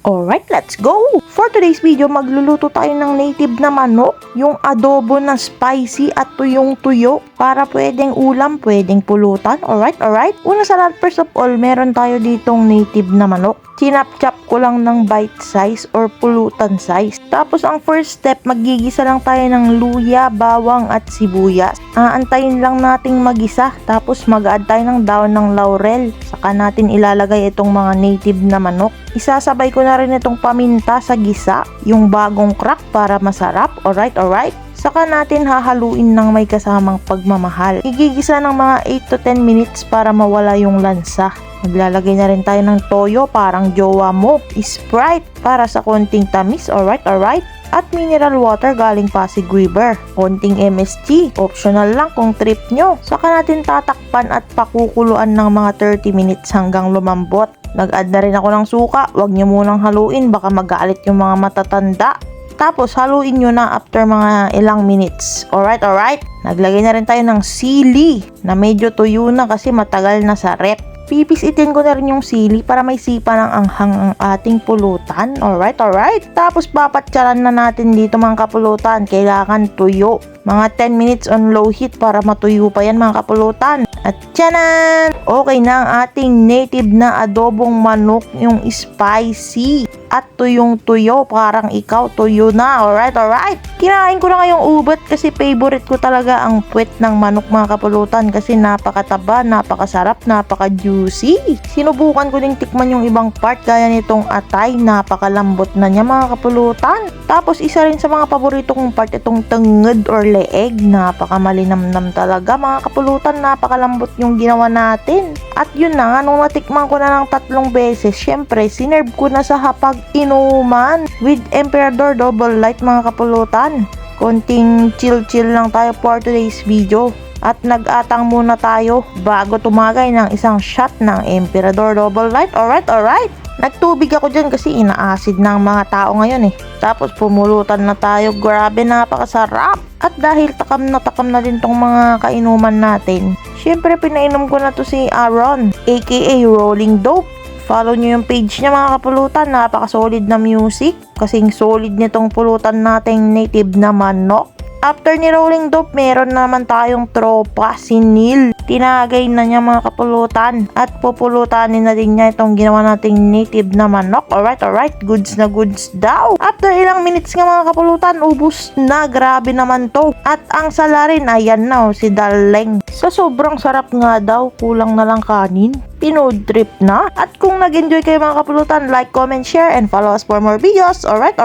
Alright, let's go! For today's video, magluluto tayo ng native na manok, yung adobo na spicy at tuyong tuyo para pwedeng ulam, pwedeng pulutan. Alright. Una sa lahat, first of all, meron tayo ditong native na manok. Chinap-chop ko lang ng bite size or pulutan size. Tapos ang first step, magigisa lang tayo ng luya, bawang at sibuyas. Aantayin lang nating magisa. Tapos mag-add tayo ng daon ng laurel. Saka natin ilalagay itong mga native na manok. Isasabay ko na rin itong paminta sa gisa, yung bagong crack para masarap. Alright. Saka natin hahaluin ng may kasamang pagmamahal. Igigisa ng mga 8 to 10 minutes para mawala yung lansa. Maglalagay na rin tayo ng toyo, parang jowa mo. Sprite para sa konting tamis. Alright. At mineral water galing Pasig River. Konting MSG. Optional lang kung trip nyo. Saka natin tatakpan at pakukuluan ng mga 30 minutes hanggang lumambot. Nag-add na rin ako ng suka. Huwag nyo munang haluin, baka magalit yung mga matatanda. Tapos haluin nyo na after mga ilang minutes. Alright. Naglagay na rin tayo ng sili na medyo tuyo na kasi matagal na sa rep. Pipisitin ko na rin yung sili para may sipa ng anghang ang ating pulutan. Alright. Tapos papatsaran na natin dito mga kapulutan. Kailangan tuyo. Mga 10 minutes on low heat para matuyo pa yan mga kapulutan. At tiyanan! Okay na ang ating native na adobong manok, yung spicy at tuyong tuyo. Parang ikaw, tuyo na. Alright. Kinain ko na ngayong ubat kasi favorite ko talaga ang puwet ng manok mga kapulutan kasi napakataba, napakasarap, napaka-juicy. Sinubukan ko ding tikman yung ibang part gaya nitong atay. Napakalambot na niya mga kapulutan. Tapos isa rin sa mga paborito kong part itong tenged or leeg. Napakamalinamnam talaga mga kapulutan. Napakalambot yung ginawa natin. At yun na nga, nung natikman ko na ng 3 beses, syempre sinerve ko na sa hapag-inuman with Emperador Double Light mga kapulutan. Konting chill lang tayo for today's video. At nag-atang muna tayo bago tumagay ng isang shot ng Emperador Double Light. Alright. Nagtubig ako dyan kasi ina-acid ng mga tao ngayon eh. Tapos pumulutan na tayo. Grabe, napakasarap. At dahil takam na din tong mga kainuman natin, syempre pinainom ko na to si Aaron, aka Rolling Dope. Follow nyo yung page niya mga kapulutan. Napaka-solid na music. Kasing solid nitong pulutan nating native na manok. After ni Rolling Dope, meron naman tayong tropa, si Neil. Tinagay na niya mga kapulutan. At pupulutanin na din niya itong ginawa nating native na manok. Alright. Goods na goods daw. After ilang minutes nga mga kapulutan, ubus na. Grabe naman to. At ang sala rin, ayan na si Daleng. Sa sobrang sarap nga daw, kulang na lang kanin. Pinood trip na. At kung nag-enjoy kayo mga kapulutan, like, comment, share, and follow us for more videos. Alright.